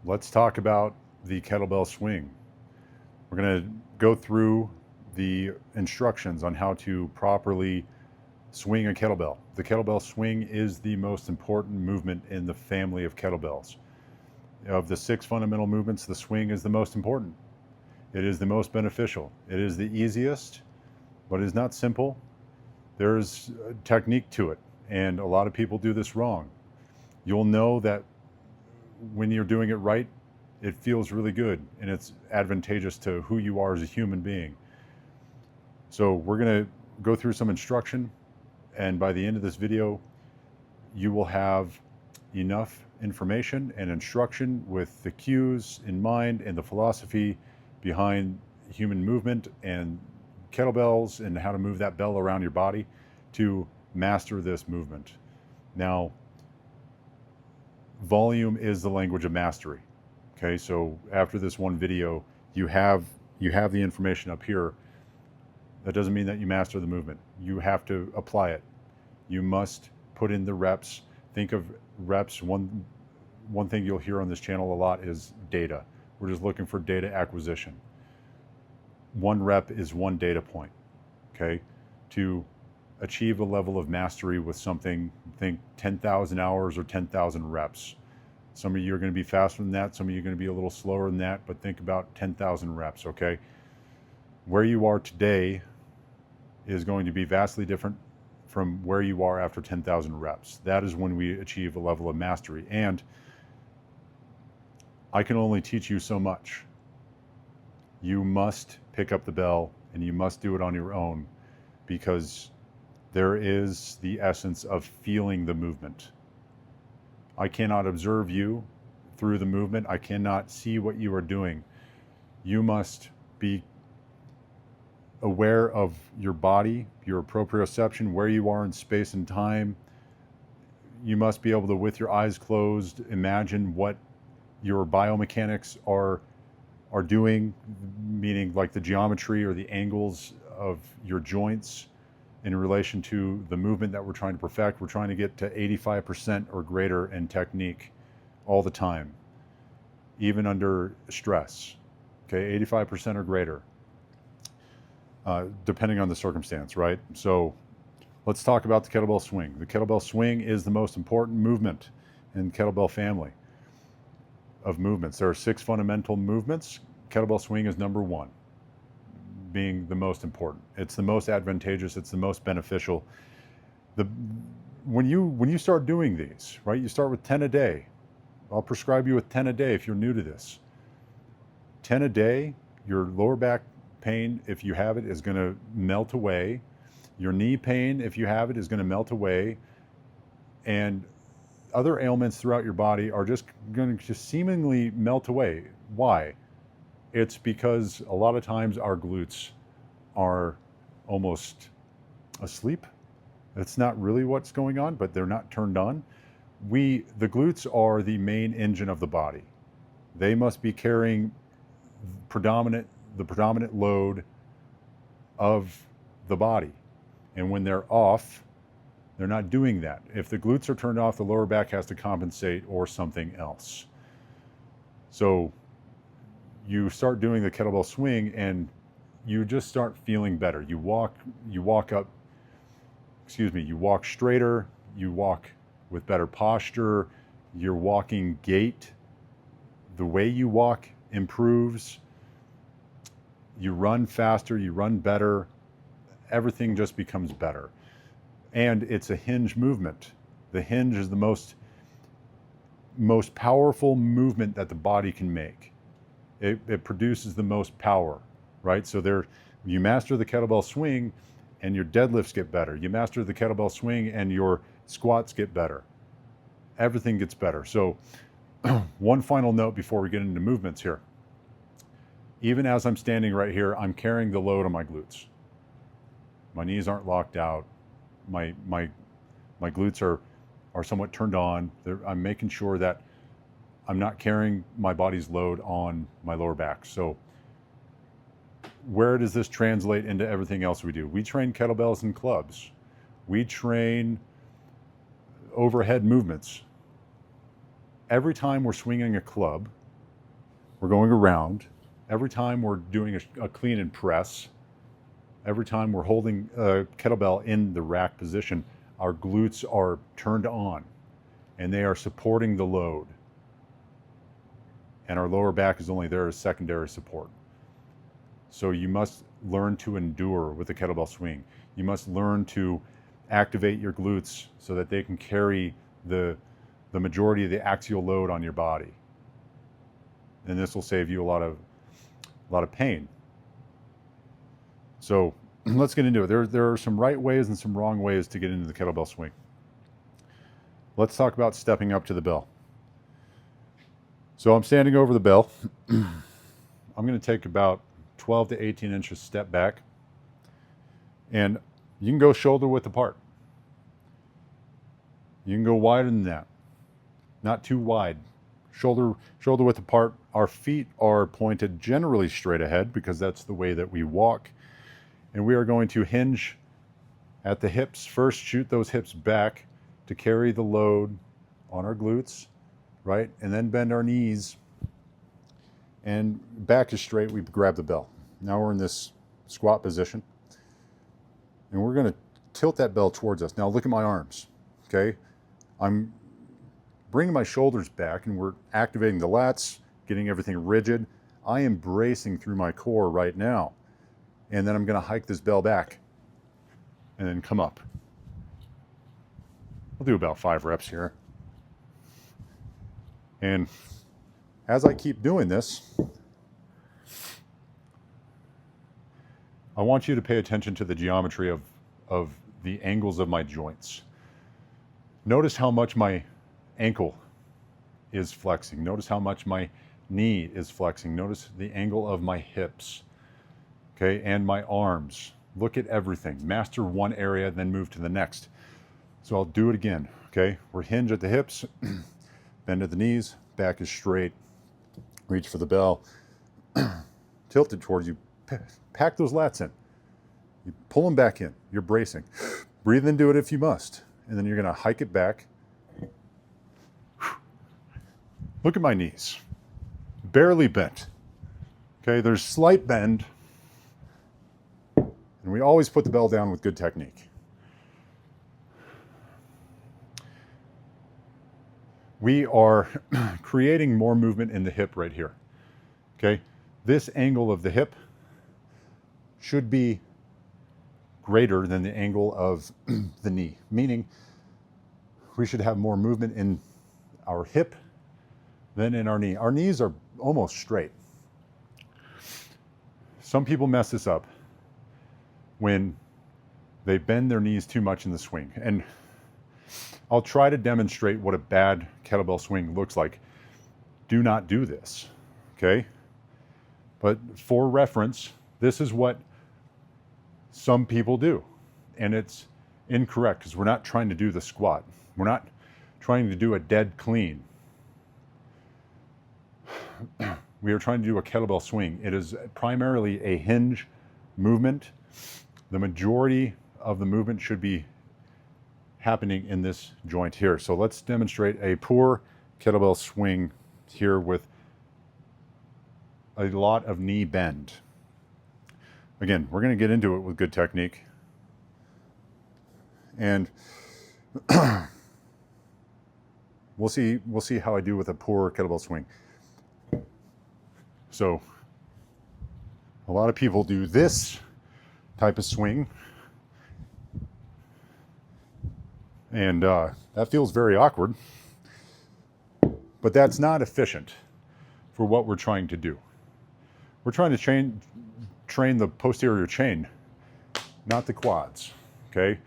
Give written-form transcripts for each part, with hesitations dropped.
Let's talk about the kettlebell swing. We're going to go through the instructions on how to properly swing a kettlebell. The kettlebell swing is the most important movement in the family of kettlebells. Of the 6 fundamental movements, the swing is the most important. It is the most beneficial. It is the easiest, but it is not simple. There's a technique to it, and a lot of people do this wrong. You'll know that when you're doing it right, it feels really good and it's advantageous to who you are as a human being. So we're going to go through some instruction, and by the end of this video, you will have enough information and instruction with the cues in mind and the philosophy behind human movement and kettlebells and how to move that bell around your body to master this movement. Now, volume is the language of mastery. Okay, so after this one video, you have the information up here. That doesn't mean that you master the movement. You have to apply it. You must put in the reps. Think of reps. One thing you'll hear on this channel a lot is data. We're just looking for data acquisition. 1 rep is 1 data point. Okay, to achieve a level of mastery with something, think 10,000 hours or 10,000 reps. Some of you are going to be faster than that. Some of you are going to be a little slower than that, but think about 10,000 reps, okay? Where you are today is going to be vastly different from where you are after 10,000 reps. That is when we achieve a level of mastery. And I can only teach you so much. You must pick up the bell and you must do it on your own, because there is the essence of feeling the movement. I cannot observe you through the movement. I cannot see what you are doing. You must be aware of your body, your proprioception, where you are in space and time. You must be able to, with your eyes closed, imagine what your biomechanics are doing, meaning like the geometry or the angles of your joints in relation to the movement that we're trying to perfect. We're trying to get to 85% or greater in technique all the time, even under stress. Okay, 85% or greater, depending on the circumstance, right? So let's talk about the kettlebell swing. The kettlebell swing is the most important movement in the kettlebell family of movements. There are 6 fundamental movements. Kettlebell swing is number 1. Being the most important. It's the most advantageous, it's the most beneficial. When you start doing these, right, you start with 10 a day. I'll prescribe you with 10 a day if you're new to this. 10 a day, your lower back pain, if you have it, is going to melt away. Your knee pain, if you have it, is going to melt away. And other ailments throughout your body are just going to seemingly melt away. Why? It's because a lot of times our glutes are almost asleep. That's not really what's going on, but they're not turned on. The glutes are the main engine of the body. They must be carrying the predominant load of the body. And when they're off, they're not doing that. If the glutes are turned off, the lower back has to compensate or something else. So you start doing the kettlebell swing and you just start feeling better. You walk straighter, you walk with better posture, your walking gait, the way you walk improves, you run faster, you run better, everything just becomes better. And it's a hinge movement. The hinge is the most powerful movement that the body can make. It produces the most power, right? So you master the kettlebell swing and your deadlifts get better. You master the kettlebell swing and your squats get better. Everything gets better. So one final note before we get into movements here. Even as I'm standing right here, I'm carrying the load on my glutes. My knees aren't locked out. My glutes are somewhat turned on. I'm making sure that I'm not carrying my body's load on my lower back. So where does this translate into everything else we do? We train kettlebells and clubs. We train overhead movements. Every time we're swinging a club, we're going around. Every time we're doing a clean and press, every time we're holding a kettlebell in the rack position, our glutes are turned on and they are supporting the load. And our lower back is only there as secondary support. So you must learn to endure with the kettlebell swing. You must learn to activate your glutes so that they can carry the majority of the axial load on your body. And this will save you a lot of pain. So let's get into it. There are some right ways and some wrong ways to get into the kettlebell swing. Let's talk about stepping up to the bell. So I'm standing over the bell. I'm going to take about 12 to 18 inches step back. And you can go shoulder width apart. You can go wider than that. Not too wide. Shoulder width apart. Our feet are pointed generally straight ahead because that's the way that we walk. And we are going to hinge at the hips. First, shoot those hips back to carry the load on our glutes, right? And then bend our knees. And back is straight, we grab the bell. Now we're in this squat position. And we're going to tilt that bell towards us. Now look at my arms, okay? I'm bringing my shoulders back and we're activating the lats, getting everything rigid. I am bracing through my core right now. And then I'm going to hike this bell back and then come up. I'll do about 5 reps here. And as I keep doing this, I want you to pay attention to the geometry of the angles of my joints. Notice how much my ankle is flexing. Notice how much my knee is flexing. Notice the angle of my hips, okay, and my arms. Look at everything. Master one area, then move to the next. So I'll do it again, okay? We're hinge at the hips, bend at the knees, back is straight, reach for the bell, tilt it towards you, pack those lats in. You pull them back in, you're bracing. Breathe into it if you must, and then you're gonna hike it back. Look at my knees, barely bent. Okay, there's slight bend, and we always put the bell down with good technique. We are creating more movement in the hip right here, okay? This angle of the hip should be greater than the angle of the knee, meaning we should have more movement in our hip than in our knee. Our knees are almost straight. Some people mess this up when they bend their knees too much in the swing. And I'll try to demonstrate what a bad kettlebell swing looks like. Do not do this, okay? But for reference, this is what some people do. And it's incorrect because we're not trying to do the squat. We're not trying to do a dead clean. We are trying to do a kettlebell swing. It is primarily a hinge movement. The majority of the movement should be happening in this joint here. So let's demonstrate a poor kettlebell swing here with a lot of knee bend. Again, we're going to get into it with good technique. And we'll see how I do with a poor kettlebell swing. So a lot of people do this type of swing. And that feels very awkward, but that's not efficient for what we're trying to do. We're trying to train the posterior chain, not the quads, okay?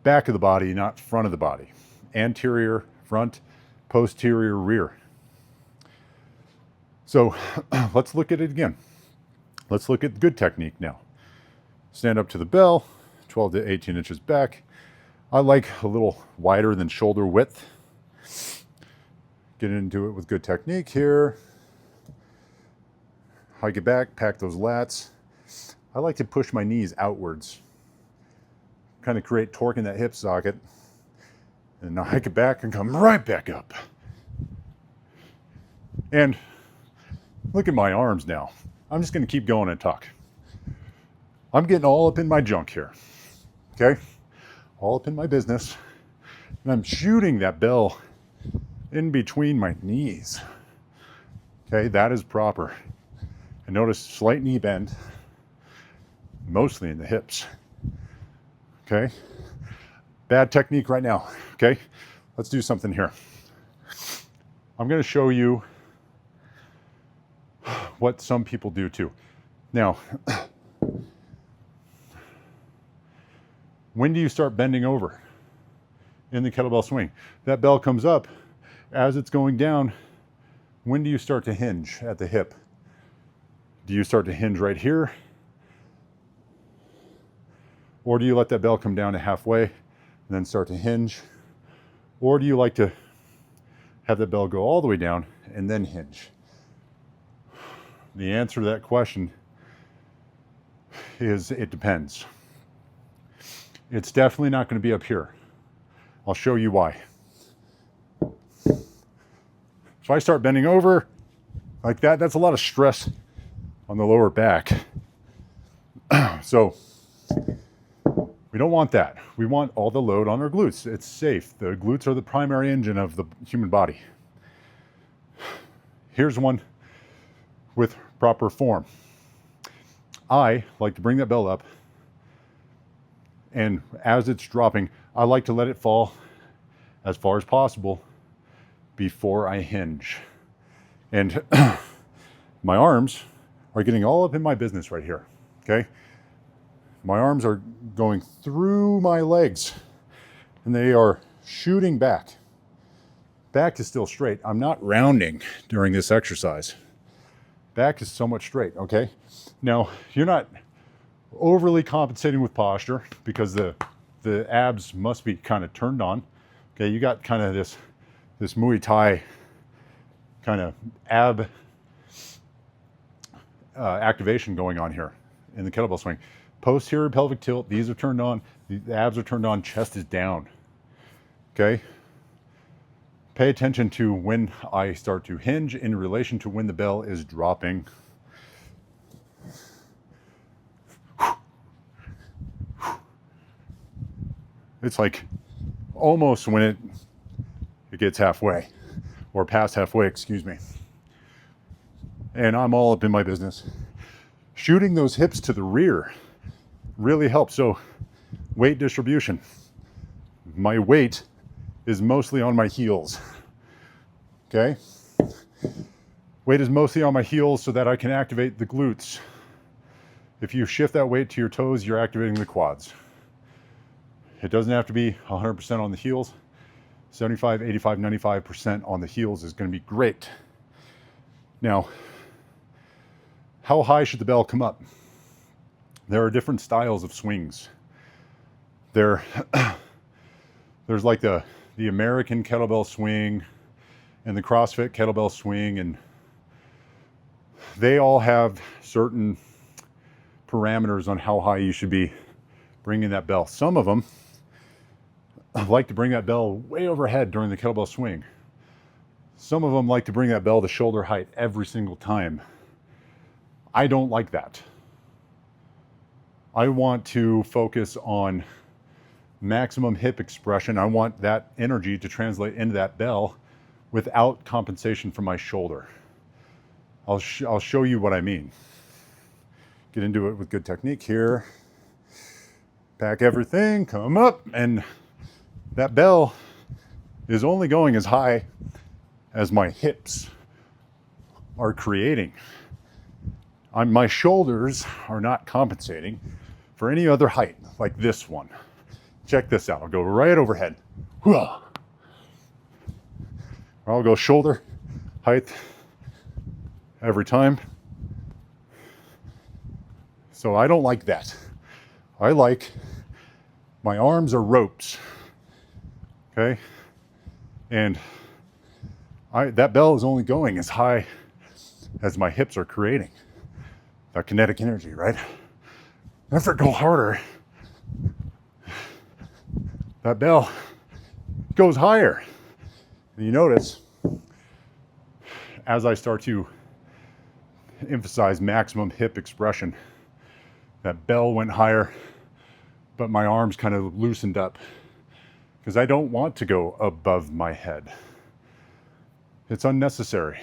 Back of the body, not front of the body. Anterior, front, posterior, rear. So let's look at it again. Let's look at good technique now. Stand up to the bell, 12 to 18 inches back. I like a little wider than shoulder width. Get into it with good technique here. Hike it back, pack those lats. I like to push my knees outwards. Kind of create torque in that hip socket. And now hike it back and come right back up. And Look at my arms now. I'm just going to keep going and talk. I'm getting all up in my junk here. Okay? All up in my business. And I'm shooting that bell in between my knees. Okay, that is proper. And notice slight knee bend, mostly in the hips. Okay? Bad technique right now. Okay? Let's do something here. I'm going to show you what some people do too. Now, when do you start bending over in the kettlebell swing? That bell comes up. As it's going down, when do you start to hinge at the hip? Do you start to hinge right here? Or do you let that bell come down to halfway and then start to hinge? Or do you like to have that bell go all the way down and then hinge? The answer to that question is it depends. It's definitely not going to be up here. I'll show you why. If I start bending over like that, that's a lot of stress on the lower back. So we don't want that. We want all the load on our glutes. It's safe. The glutes are the primary engine of the human body. Here's one with proper form. I like to bring that bell up, and as it's dropping, I like to let it fall as far as possible before I hinge. And my arms are getting all up in my business right here, okay? My arms are going through my legs and they are shooting back. Back is still straight. I'm not rounding during this exercise. Back is somewhat straight, okay? Now, you're not overly compensating with posture because the abs must be kind of turned on. Okay, you got kind of this Muay Thai kind of ab activation going on here in the kettlebell swing. Posterior pelvic tilt, these are turned on, the abs are turned on, chest is down. Okay? Pay attention to when I start to hinge in relation to when the bell is dropping. It's like almost when it gets halfway, or past halfway, excuse me. And I'm all up in my business. Shooting those hips to the rear really helps. So weight distribution. My weight is mostly on my heels. Okay? Weight is mostly on my heels so that I can activate the glutes. If you shift that weight to your toes, you're activating the quads. It doesn't have to be 100% on the heels. 75, 85, 95% on the heels is going to be great. Now, how high should the bell come up? There are different styles of swings. There's like the American kettlebell swing and the CrossFit kettlebell swing, and they all have certain parameters on how high you should be bringing that bell. Some of them like to bring that bell way overhead during the kettlebell swing. Some of them like to bring that bell to shoulder height every single time. I don't like that. I want to focus on maximum hip expression. I want that energy to translate into that bell without compensation from my shoulder. I'll show you what I mean. Get into it with good technique here. Pack everything, come up, and that bell is only going as high as my hips are creating. My shoulders are not compensating for any other height like this one. Check this out. I'll go right overhead. Or I'll go shoulder height every time. So I don't like that. I like my arms are ropes. Okay? And that bell is only going as high as my hips are creating. That kinetic energy, right? If I go harder, that bell goes higher. And you notice, as I start to emphasize maximum hip expression. That bell went higher, but my arms kind of loosened up because I don't want to go above my head. It's unnecessary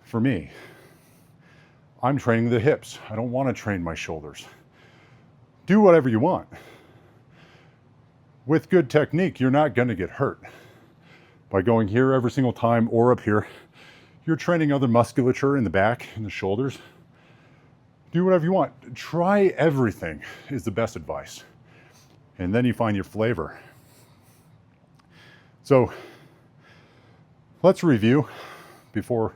for me. I'm training the hips. I don't want to train my shoulders. Do whatever you want. With good technique, you're not going to get hurt. By going here every single time or up here, you're training other musculature in the back and the shoulders. Do whatever you want. Try everything is the best advice. And then you find your flavor. So let's review before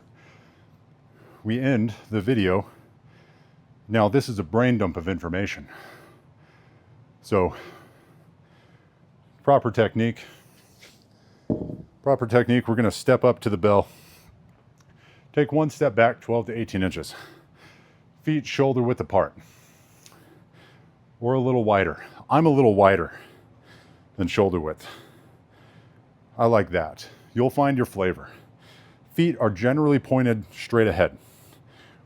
we end the video. Now, this is a brain dump of information. So proper technique, we're going to step up to the bell. Take one step back, 12 to 18 inches. Feet shoulder width apart, or a little wider. I'm a little wider than shoulder width. I like that. You'll find your flavor. Feet are generally pointed straight ahead.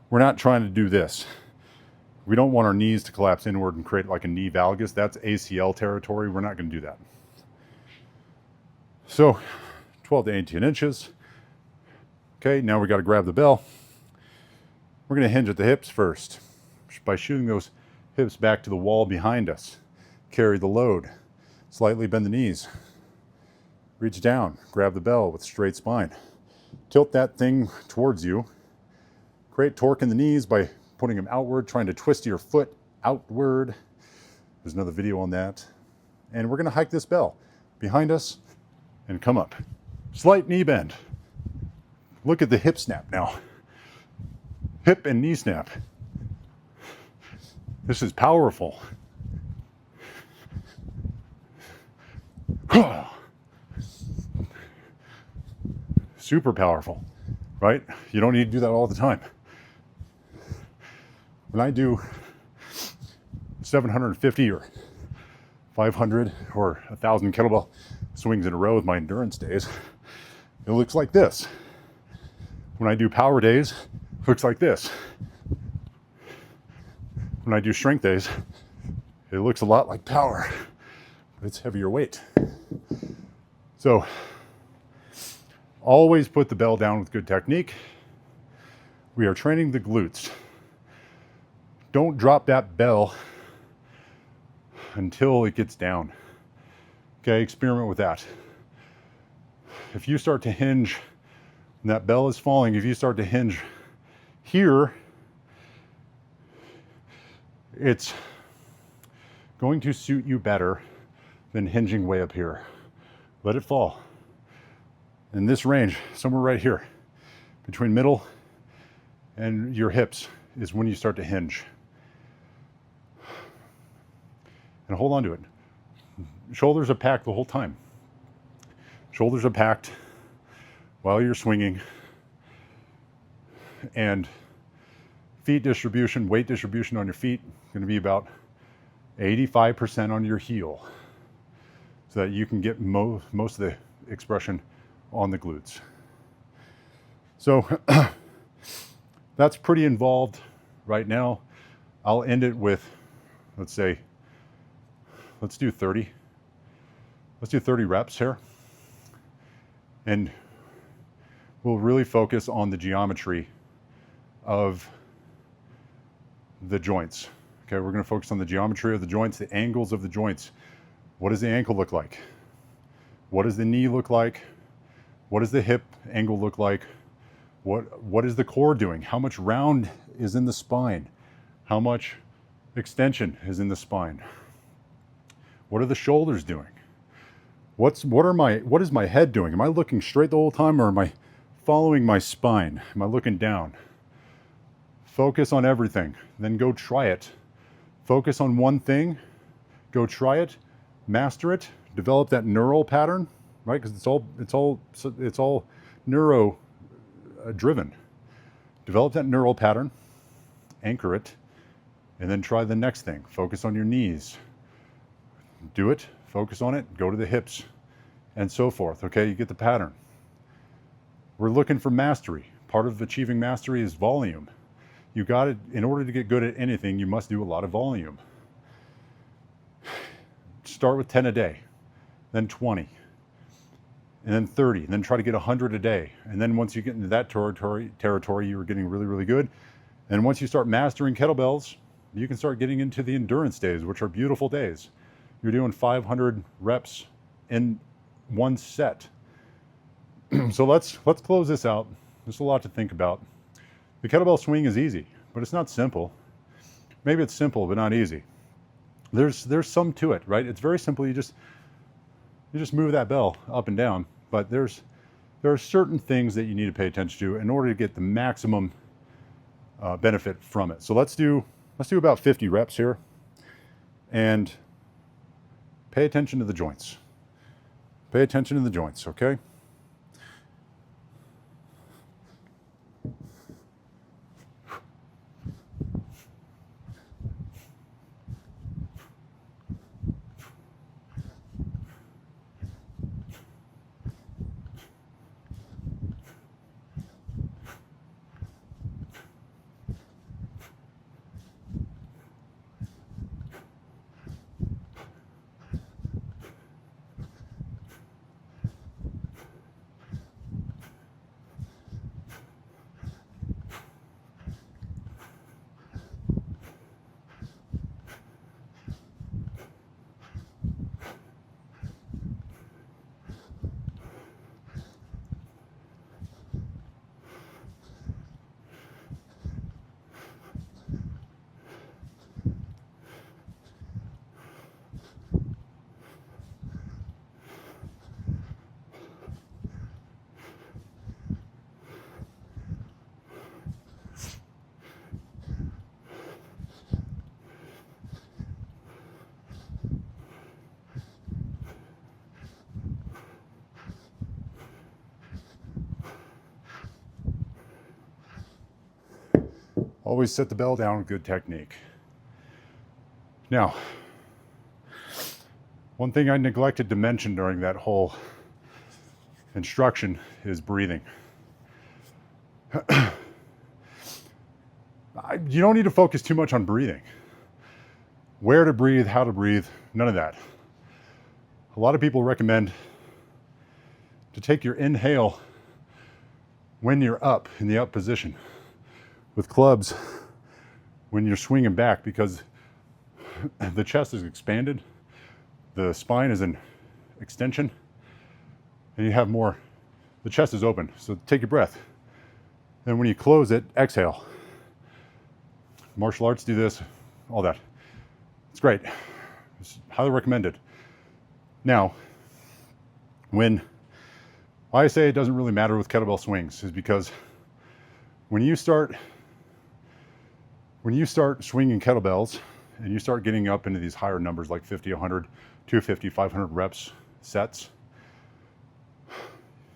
We're not trying to do this. We don't want our knees to collapse inward and create like a knee valgus. That's ACL territory. We're not going to do that. So 12 to 18 inches. Okay, now we got to grab the bell. We're going to hinge at the hips first by shooting those hips back to the wall behind us. Carry the load. Slightly bend the knees. Reach down. Grab the bell with straight spine. Tilt that thing towards you. Create torque in the knees by putting them outward, trying to twist your foot outward. There's another video on that. And we're going to hike this bell behind us and come up. Slight knee bend. Look at the hip snap now. Hip and knee snap. This is powerful. Super powerful, right? You don't need to do that all the time. When I do 750 or 500 or 1,000 kettlebell swings in a row with my endurance days, it looks like this. When I do power days, it looks like this. When I do strength days, it looks a lot like power, but it's heavier weight. So always put the bell down with good technique. We are training the glutes. Don't drop that bell until it gets down. Okay, experiment with that. If you start to hinge and that bell is falling, if you start to hinge here, it's going to suit you better than hinging way up here. Let it fall. In this range, somewhere right here, between middle and your hips is when you start to hinge. And hold on to it. Shoulders are packed the whole time. Shoulders are packed while you're swinging. And feet distribution, weight distribution on your feet, going to be about 85% on your heel, so that you can get most of the expression on the glutes. So that's pretty involved right now. I'll end it with, let's do 30. Let's do 30 reps here. And we'll really focus on the geometry of the joints. Okay, we're going to focus on the geometry of the joints, the angles of the joints. What does the ankle look like? What does the knee look like? What does the hip angle look like? What is the core doing? How much round is in the spine? How much extension is in the spine? What are the shoulders doing? What is my head doing? Am I looking straight the whole time, or am I following my spine? Am I looking down? Focus on everything, then go try it. Focus on one thing, go try it, master it, develop that neural pattern, right? Because it's all neuro driven. Develop that neural pattern, anchor it, and then try the next thing. Focus on your knees. Do it, focus on it, go to the hips, and so forth. Okay, you get the pattern. We're looking for mastery. Part of achieving mastery is volume. You got it. In order to get good at anything, you must do a lot of volume. Start with 10 a day, then 20, and then 30, and then try to get 100 a day. And then once you get into that territory, you're getting really, really good. And once you start mastering kettlebells, you can start getting into the endurance days, which are beautiful days. You're doing 500 reps in one set. So let's close this out. There's a lot to think about. The kettlebell swing is easy, but it's not simple. Maybe it's simple, but not easy. There's some to it, right? It's very simple. You just move that bell up and down, but there are certain things that you need to pay attention to in order to get the maximum benefit from it. So let's do about 50 reps here, and pay attention to the joints. Pay attention to the joints, okay? Always set the bell down with good technique. Now, one thing I neglected to mention during that whole instruction is breathing. You don't need to focus too much on breathing. Where to breathe, how to breathe, none of that. A lot of people recommend to take your inhale when you're up in the up position with clubs when you're swinging back, because the chest is expanded, the spine is in extension, and you have more, the chest is open. So take your breath. And when you close it, exhale. Martial arts do this, all that. It's great. It's highly recommended. Now, why I say it doesn't really matter with kettlebell swings is because when you start swinging kettlebells and you start getting up into these higher numbers like 50, 100, 250, 500 reps sets,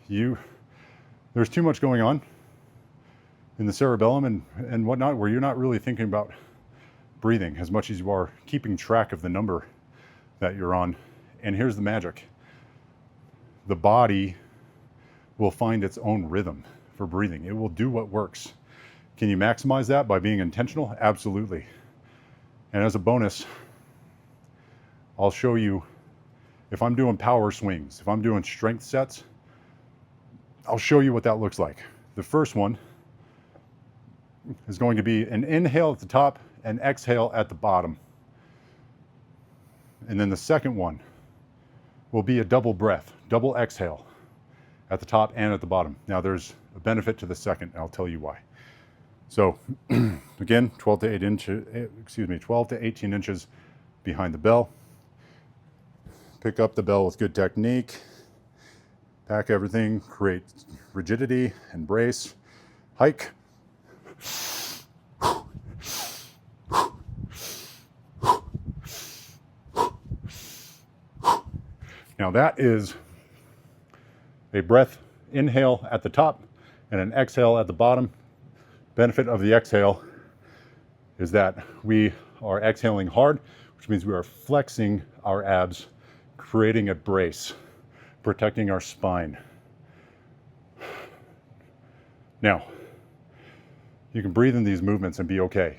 there's too much going on in the cerebellum and whatnot, where you're not really thinking about breathing as much as you are keeping track of the number that you're on. And here's the magic. The body will find its own rhythm for breathing. It will do what works. Can you maximize that by being intentional? Absolutely. And as a bonus, I'll show you, if I'm doing power swings, if I'm doing strength sets, I'll show you what that looks like. The first one is going to be an inhale at the top and exhale at the bottom. And then the second one will be a double breath, double exhale at the top and at the bottom. Now there's a benefit to the second, and I'll tell you why. So again, 12 to 18 inches behind the bell. Pick up the bell with good technique. Pack everything, create rigidity and brace. Hike. Now that is a breath inhale at the top and an exhale at the bottom. Benefit of the exhale is that we are exhaling hard, which means we are flexing our abs, creating a brace, protecting our spine. Now, You can breathe in these movements and be okay.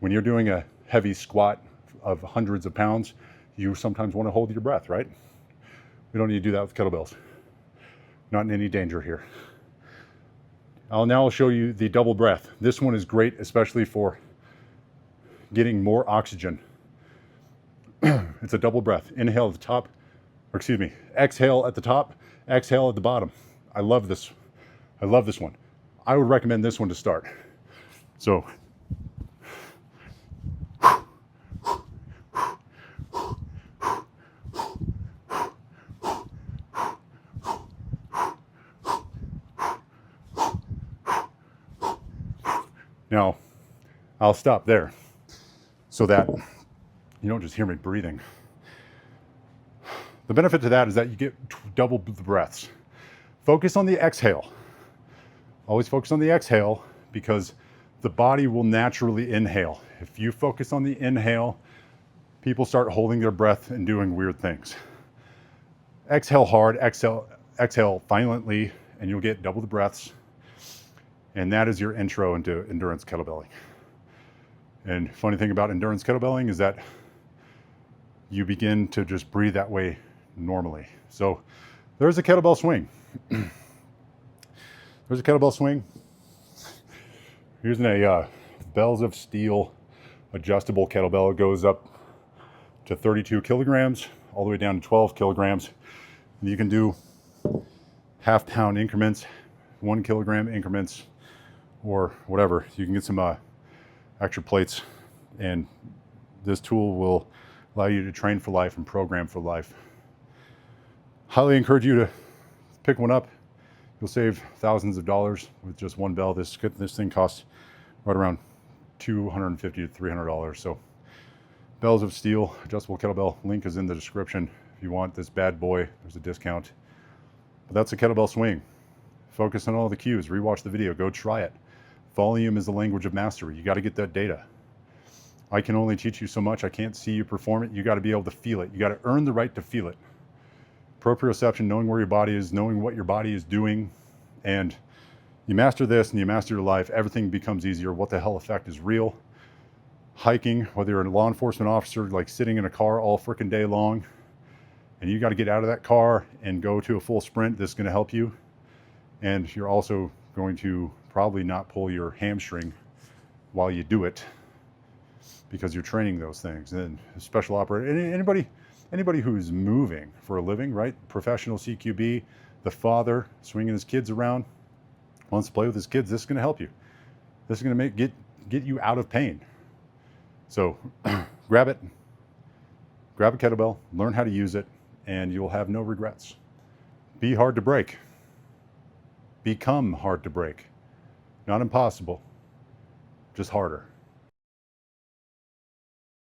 When you're doing a heavy squat of hundreds of pounds, you sometimes want to hold your breath, right? We don't need to do that with kettlebells. Not in any danger here. I'll now show you the double breath. This one is great, especially for getting more oxygen. It's a double breath. Inhale at the top, or excuse me, exhale at the top, exhale at the bottom. I love this. I love this one. I would recommend this one to start. So, now, I'll stop there so that you don't just hear me breathing. The benefit to that is that you get double the breaths. Focus on the exhale. Always focus on the exhale because the body will naturally inhale. If you focus on the inhale, people start holding their breath and doing weird things. Exhale hard, exhale violently, and you'll get double the breaths. And that is your intro into endurance kettlebelling. And funny thing about endurance kettlebelling is that you begin to just breathe that way normally. So there's a kettlebell swing. There's a kettlebell swing. Here's a Bells of Steel adjustable kettlebell. It goes up to 32 kilograms, all the way down to 12 kilograms. And you can do half-pound increments, 1 kilogram increments, or whatever. You can get some extra plates, and this tool will allow you to train for life and program for life. Highly encourage you to pick one up. You'll save thousands of dollars with just one bell. This thing costs right around $250 to $300. So Bells of Steel adjustable kettlebell, link is in the description. If you want this bad boy, there's a discount. But that's a kettlebell swing. Focus on all the cues, rewatch the video, go try it. Volume is the language of mastery. You got to get that data. I can only teach you so much. I can't see you perform it. You got to be able to feel it. You got to earn the right to feel it. Proprioception, knowing where your body is, knowing what your body is doing, and you master this and you master your life, everything becomes easier. What the hell effect is real. Hiking, whether you're a law enforcement officer, like sitting in a car all freaking day long, and you got to get out of that car and go to a full sprint, this is going to help you. And you're also going to probably not pull your hamstring while you do it because you're training those things. And special operator, anybody who's moving for a living, right? Professional CQB, the father swinging his kids around, wants to play with his kids. This is going to help you. This is going to get you out of pain. So grab it, grab a kettlebell, learn how to use it, and you'll have no regrets. Be hard to break. Become hard to break. Not impossible, just harder.